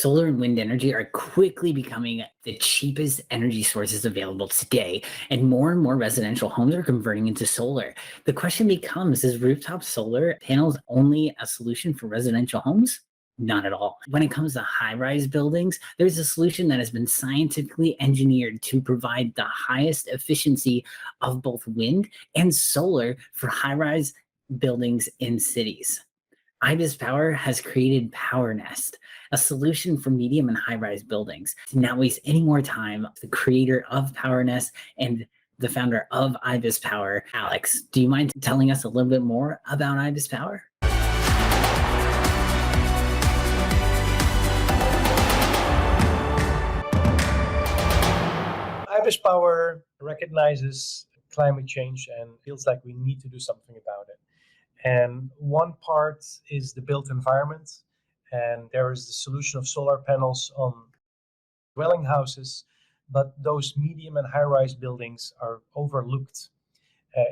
Solar and wind energy are quickly becoming the cheapest energy sources available today, and more residential homes are converting into solar. The question becomes, is rooftop solar panels only a solution for residential homes? Not at all. When it comes to high-rise buildings, there's a solution that has been scientifically engineered to provide the highest efficiency of both wind and solar for high-rise buildings in cities. IBIS Power has created PowerNest, a solution for medium and high-rise buildings. To not waste any more time, the creator of PowerNest and the founder of IBIS Power, Alex, do you mind telling us a little bit more about IBIS Power? IBIS Power recognizes climate change and feels like we need to do something about it. And one part is the built environment, and there is the solution of solar panels on dwelling houses, but those medium and high-rise buildings are overlooked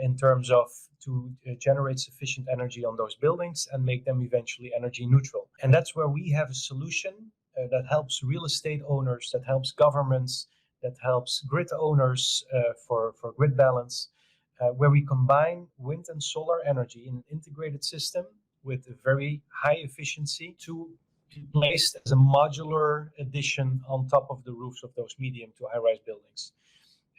in terms of to generate sufficient energy on those buildings and make them eventually energy neutral. And that's where we have a solution that helps real estate owners, that helps governments, that helps grid owners for grid balance, where we combine wind and solar energy in an integrated system with a very high efficiency to be placed as a modular addition on top of the roofs of those medium to high-rise buildings.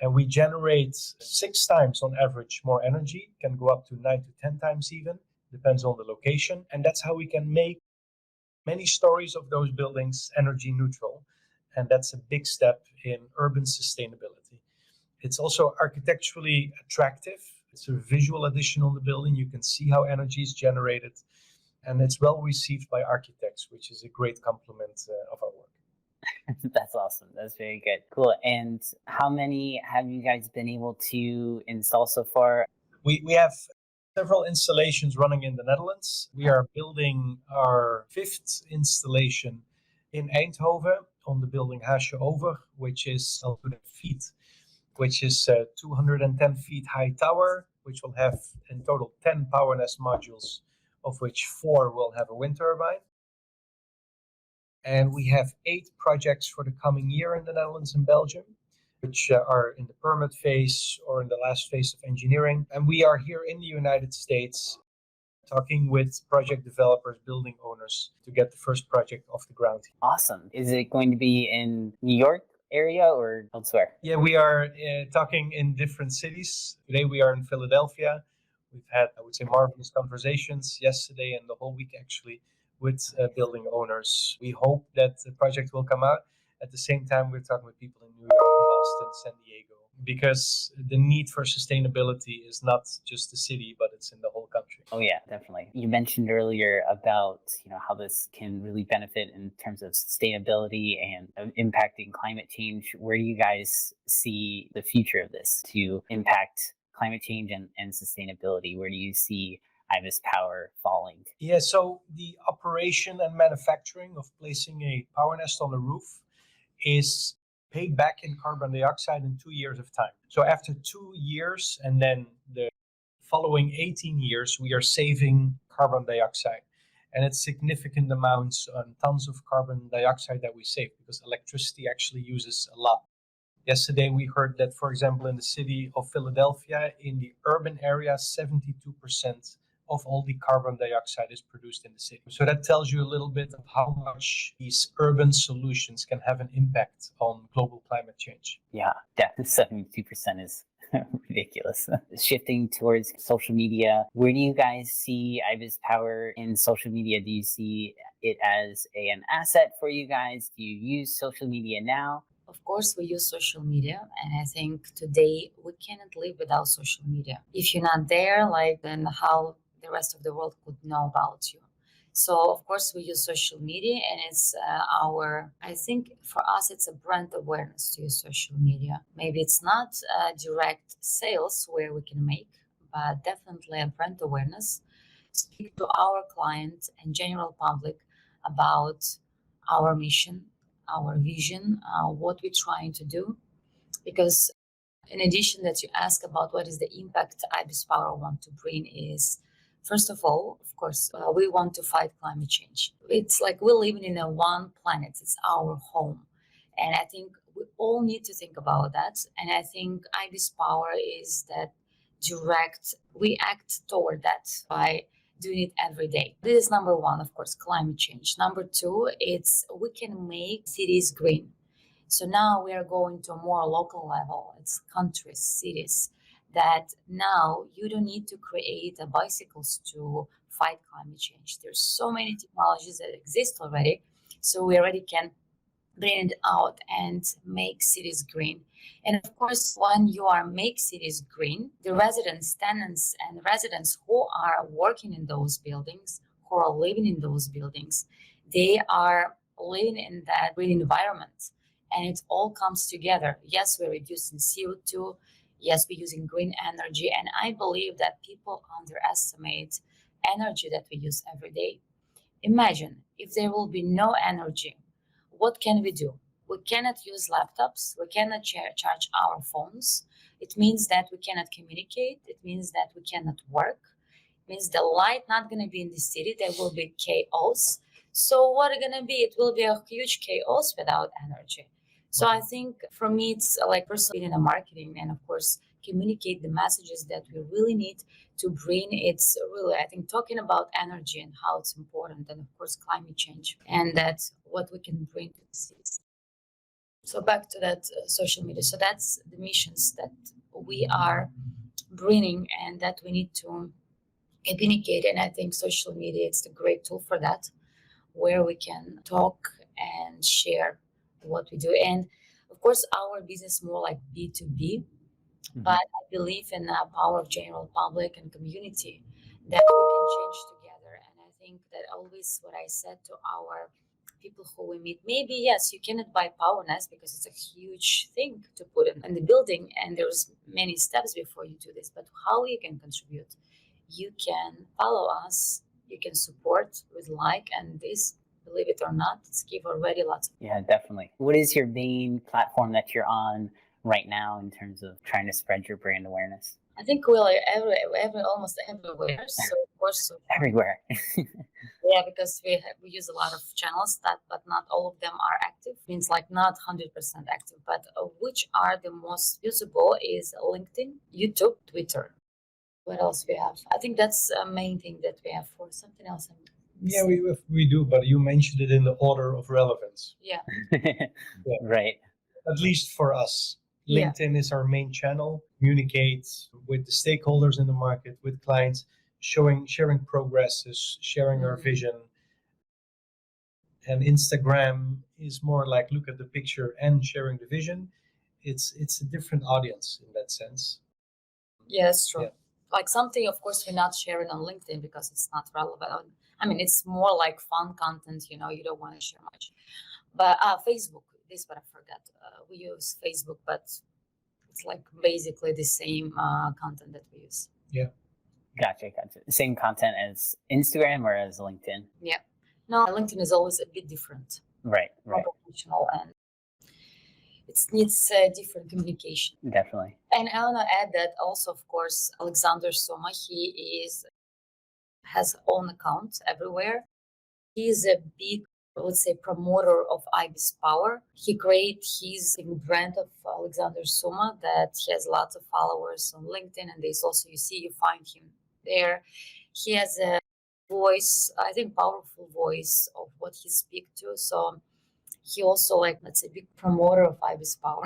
And we generate 6 times on average more energy, can go up to 9 to 10 times even, depends on the location. And that's how we can make many stories of those buildings energy neutral. And that's a big step in urban sustainability. It's also architecturally attractive. It's a visual addition on the building. You can see how energy is generated. And it's well received by architects, which is a great compliment of our work. That's awesome. That's very good. Cool. And how many have you guys been able to install so far? We have several installations running in the Netherlands. We are building our 5th installation in Eindhoven on the building Haasje Over, which is 100 feet. Which is a 210 feet high tower, which will have in total 10 PowerNest modules, of which 4 will have a wind turbine. And we have 8 projects for the coming year in the Netherlands and Belgium, which are in the permit phase or in the last phase of engineering. And we are here in the United States talking with project developers, building owners to get the first project off the ground. Awesome. Is it going to be in New York area or elsewhere? Yeah, we are talking in different cities. Today we are in Philadelphia. We've had, I would say, marvelous conversations yesterday and the whole week actually with building owners. We hope that the project will come out. At the same time, we're talking with people in New York, Boston, San Diego, because the need for sustainability is not just the city, but it's in the whole country. Oh yeah, definitely. You mentioned earlier about how this can really benefit in terms of sustainability and impacting climate change. Where do you guys see the future of this to impact climate change and sustainability? Where do you see IBIS Power falling? Yeah, so the operation and manufacturing of placing a PowerNest on the roof is paid back in carbon dioxide in 2 years of time. So after 2 years and then the following 18 years, we are saving carbon dioxide. And it's significant amounts and tons of carbon dioxide that we save because electricity actually uses a lot. Yesterday, we heard that, for example, in the city of Philadelphia, in the urban area, 72% of all the carbon dioxide is produced in the city. So that tells you a little bit of how much these urban solutions can have an impact on global climate change. Yeah, definitely 72% is ridiculous. Shifting towards social media, where do you guys see IBIS Power in social media? Do you see it as an asset for you guys? Do you use social media now? Of course, we use social media, and I think today we cannot live without social media. If you're not there, then how the rest of the world could know about you? So, of course, we use social media, and it's I think for us, it's a brand awareness to use social media. Maybe it's not direct sales where we can make, but definitely a brand awareness. Speak to our client and general public about our mission, our vision, what we're trying to do. Because in addition that you ask about what is the impact IBIS Power want to bring is First of all, of course, we want to fight climate change. It's like we're living in a one planet. It's our home. And I think we all need to think about that. And I think IBIS Power is that direct, we act toward that by doing it every day. This is number one, of course, climate change. Number two, it's we can make cities green. So now we are going to a more local level. It's countries, cities, that now you don't need to create bicycles to fight climate change. There's so many technologies that exist already. So we already can bring it out and make cities green. And of course, when you are make cities green, the residents, tenants, and residents who are working in those buildings, who are living in those buildings, they are living in that green environment. And it all comes together. Yes, we're reducing CO2. Yes, we're using green energy. And I believe that people underestimate energy that we use every day. Imagine if there will be no energy, what can we do? We cannot use laptops. We cannot charge our phones. It means that we cannot communicate. It means that we cannot work. It means the light not going to be in the city. There will be chaos. So what is going to be? It will be a huge chaos without energy. So I think for me, it's like personally in the marketing and of course, communicate the messages that we really need to bring. It's really, I think, talking about energy and how it's important, and of course climate change, and that's what we can bring to the cities. So back to that social media. So that's the missions that we are bringing and that we need to communicate. And I think social media, it's a great tool for that, where we can talk and share what we do. And of course, our business more like B2B. But I believe in the power of general public and community that we can change together. And I think that always what I said to our people who we meet, maybe yes, you cannot buy PowerNest because it's a huge thing to put in the building, and there's many steps before you do this. But how you can contribute? You can follow us, you can support with like, and this, believe it or not, it's give already lots of. Yeah, definitely. What is your main platform that you're on right now in terms of trying to spread your brand awareness? I think we're like almost everywhere. So of course, Everywhere. yeah, because we use a lot of channels but not all of them are active. Means like not 100% active, but which are the most usable is LinkedIn, YouTube, Twitter. What else we have? I think that's a main thing that we have. For something else. Yeah, we do, but you mentioned it in the order of relevance. Yeah. Right. At least for us. Yeah. LinkedIn is our main channel, communicate with the stakeholders in the market, with clients, sharing progresses, sharing our vision. And Instagram is more like look at the picture and sharing the vision. It's a different audience in that sense. Yeah, that's true. Yeah. Like something, of course, we're not sharing on LinkedIn because it's not relevant. I mean, it's more like fun content, you don't want to share much. But Facebook, this is what I forgot. We use Facebook, but it's like basically the same content that we use. Yeah. Gotcha. Same content as Instagram or as LinkedIn? Yeah. No, LinkedIn is always a bit different. Right. More professional, and it needs different communication. Definitely. And I want to add that also, of course, Alexander Soma, he has own accounts everywhere. He is a big, let's say, promoter of IBIS Power. He created his brand of Alexander Soma that he has lots of followers on LinkedIn, and there's also, you find him there. He has a voice, I think, powerful voice of what he speaks to. So he also, like, let's say, big promoter of IBIS Power.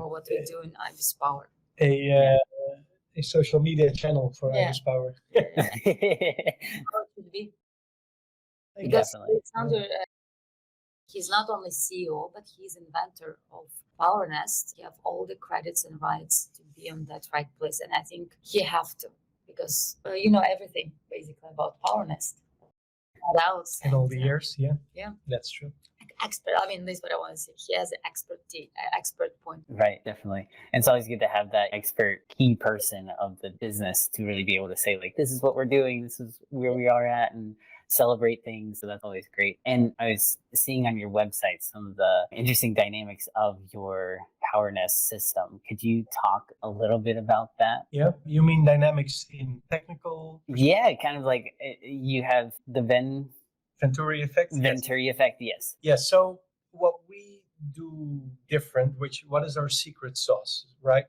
What we do in IBIS Power. A social media channel for IBIS Power. How it should be. Because Alexander, he's not only CEO, but he's inventor of PowerNest. He have all the credits and rights to be on that right place. And I think he have to, because you know everything basically about PowerNest. In all the years, yeah. Yeah. That's true. Expert, I mean, this is what I want to say. He has an expert point. Right, definitely. And it's always good to have that expert key person of the business to really be able to say, like, this is what we're doing, this is where we are at. And celebrate things. So that's always great. And I was seeing on your website some of the interesting dynamics of your PowerNest system. Could you talk a little bit about that? Yeah, you mean dynamics in technical Yeah, kind of like you have the Venturi effect? Yes. Venturi effect. Yes. Yes. So what we do different, what is our secret sauce, right?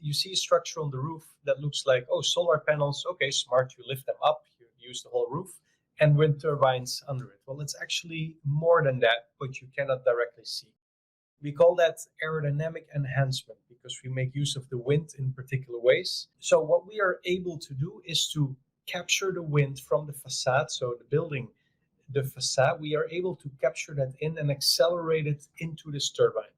You see a structure on the roof that looks like, oh, solar panels. Okay, smart. You lift them up, you use the whole roof, and wind turbines under it. Well, it's actually more than that, but you cannot directly see. We call that aerodynamic enhancement because we make use of the wind in particular ways. So what we are able to do is to capture the wind from the facade, so the building, the facade, we are able to capture that in and accelerate it into this turbine.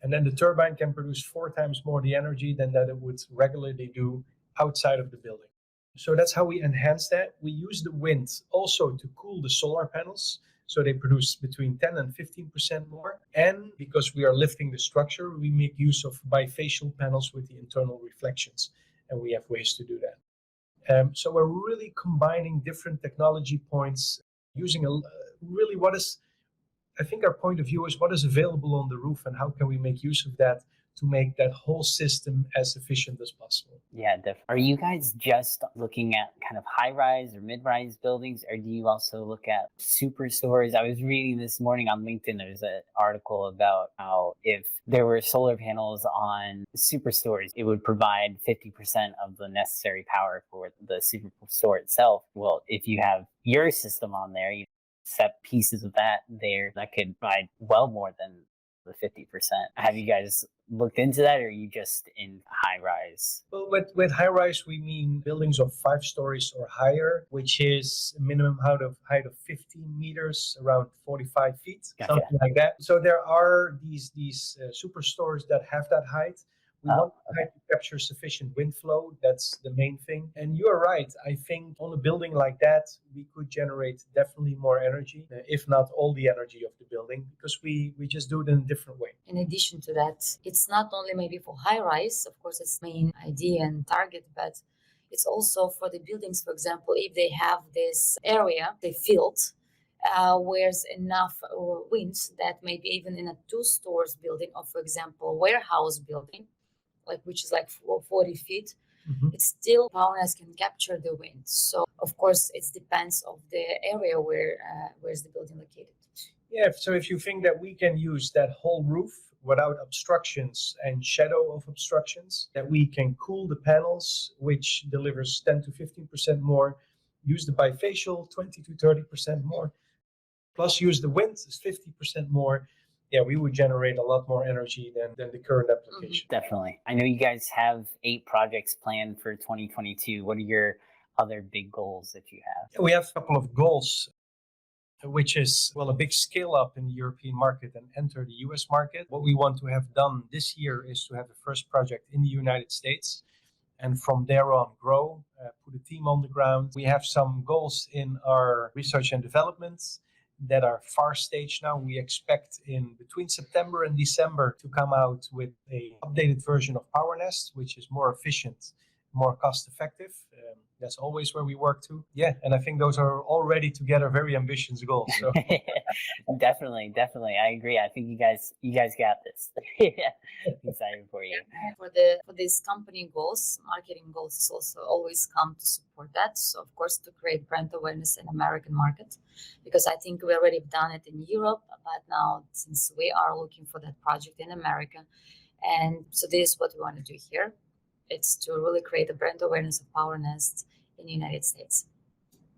And then the turbine can produce 4 times more the energy than that it would regularly do outside of the building. So that's how we enhance that. We use the wind also to cool the solar panels. So they produce between 10 and 15% more. And because we are lifting the structure, we make use of bifacial panels with the internal reflections. And we have ways to do that. So we're really combining different technology points using really I think our point of view is what is available on the roof and how can we make use of that to make that whole system as efficient as possible. Yeah, definitely. Are you guys just looking at kind of high-rise or mid-rise buildings, or do you also look at superstores? I was reading this morning on LinkedIn, there's an article about how if there were solar panels on superstores, it would provide 50% of the necessary power for the superstore itself. Well, if you have your system on there, you set pieces of that there, that could provide well more than the 50%. Have you guys looked into that, or are you just in high rise? Well, with high rise, we mean buildings of 5 stories or higher, which is a minimum height of 15 meters, around 45 feet, Gotcha. Something like that. So there are these superstores that have that height. We want the height to capture sufficient wind flow. That's the main thing. And you're right. I think on a building like that, we could generate definitely more energy, if not all the energy of the building, because we just do it in a different way. In addition to that, it's not only maybe for high rise, of course, it's main idea and target, but it's also for the buildings, for example, if they have this area, the field, where's enough wind that maybe even in a 2 stories building, or for example, warehouse building, which is like 40 feet, it's still PowerNest can capture the wind. So of course it depends of the area where's the building located. Yeah, so if you think that we can use that whole roof without obstructions and shadow of obstructions, that we can cool the panels, which delivers 10 to 15% more, use the bifacial 20 to 30% more, plus use the wind is 50% more. Yeah, we would generate a lot more energy than the current application. Definitely. I know you guys have 8 projects planned for 2022. What are your other big goals that you have? We have a couple of goals, which is, well, a big scale up in the European market and enter the US market. What we want to have done this year is to have the first project in the United States, and from there on grow, put a team on the ground. We have some goals in our research and development that are far stage now. We expect in between September and December to come out with an updated version of PowerNest, which is more efficient, more cost effective. That's always where we work to. Yeah, and I think those are already together very ambitious goals. So. Definitely. I agree. I think you guys got this. Yeah, excited for you. For these company goals, marketing goals is also always come to support that. So of course to create brand awareness in American market, because I think we already done it in Europe, but now since we are looking for that project in America, and so this is what we want to do here. It's to really create a brand awareness of PowerNest in the United States.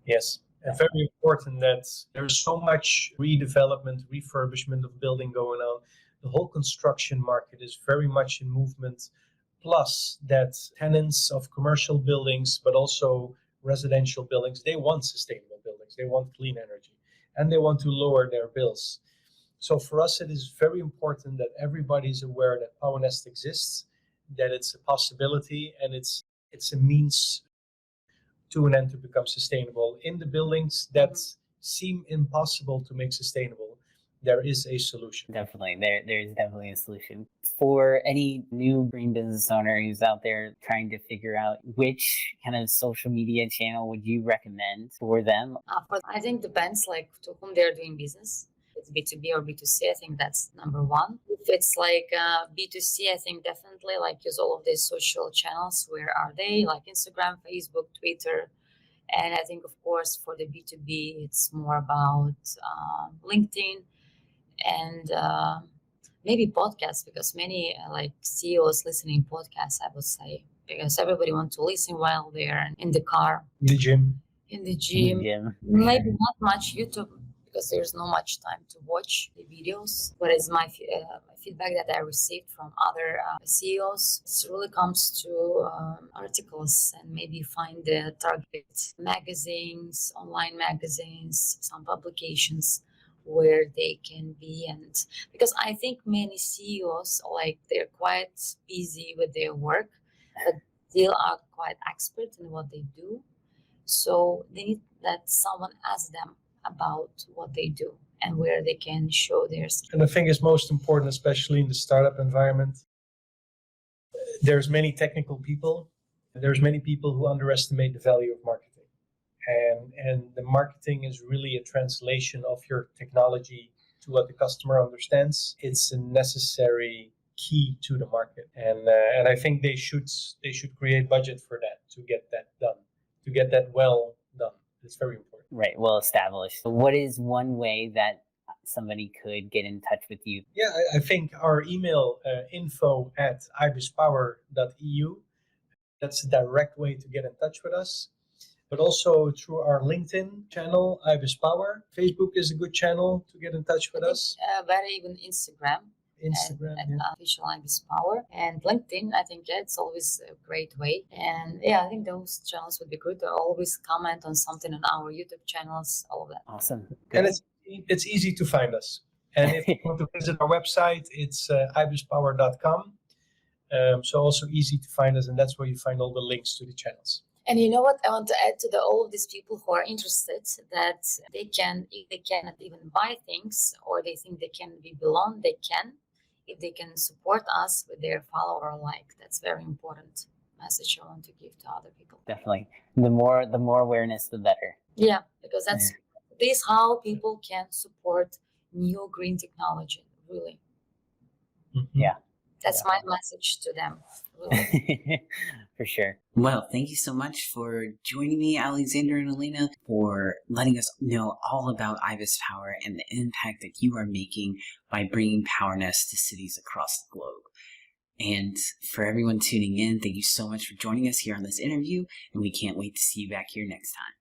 Yes, and very important that there's so much redevelopment, refurbishment of building going on. The whole construction market is very much in movement. Plus that tenants of commercial buildings, but also residential buildings, they want sustainable buildings. They want clean energy and they want to lower their bills. So for us, it is very important that everybody's aware that PowerNest exists, that it's a possibility, and it's a means to an end to become sustainable in the buildings that seem impossible to make sustainable. there is a solution. Definitely. There's definitely a solution. For any new green business owner who's out there trying to figure out which kind of social media channel would you recommend for them? I think depends like to whom they're doing business. It's B2B or B2C, I think that's number one. If it's like B2C, I think definitely like use all of these social channels. Where are they? Like Instagram, Facebook, Twitter. And I think, of course, for the B2B, it's more about LinkedIn and maybe podcasts, because many like CEOs listening podcasts, I would say, because everybody wants to listen while they're in the car, The gym. in the gym. Maybe not much YouTube, because there's no much time to watch the videos. What is my feedback that I received from other CEOs? It really comes to articles, and maybe find the target magazines, online magazines, some publications where they can be. And because I think many CEOs, like, they're quite busy with their work, but still are quite expert in what they do. So they need that someone asks them about what they do and where they can show their skills. And I think it's most important, especially in the startup environment. There's many technical people. There's many people who underestimate the value of marketing. And the marketing is really a translation of your technology to what the customer understands. It's a necessary key to the market. And I think they should create budget for that, to get that done, to get that well done. It's very important. Right, well established. What is one way that somebody could get in touch with you? Yeah, I think our email, info@ibispower.eu, that's a direct way to get in touch with us. But also through our LinkedIn channel, IBIS Power. Facebook is a good channel to get in touch with us. Better even Instagram. Instagram, Official IBIS Power, and LinkedIn. I think it's always a great way. And I think those channels would be good. To always comment on something on our YouTube channels, all of that. Awesome. Good. And it's easy to find us. And if you want to visit our website, it's ibispower.com. So also easy to find us, and that's where you find all the links to the channels. And you know what? I want to add to all of these people who are interested, that they can, if they cannot even buy things, or they think they can be belong, they can. If they can support us with their follower, that's very important message I want to give to other people. Definitely. The more awareness, the better. Yeah, because this is how people can support new green technology, really. Mm-hmm. Yeah. That's my message to them. Really. For sure. Well, thank you so much for joining me, Alexander and Elena, for letting us know all about IBIS Power and the impact that you are making by bringing PowerNest to cities across the globe. And for everyone tuning in, thank you so much for joining us here on this interview, and we can't wait to see you back here next time.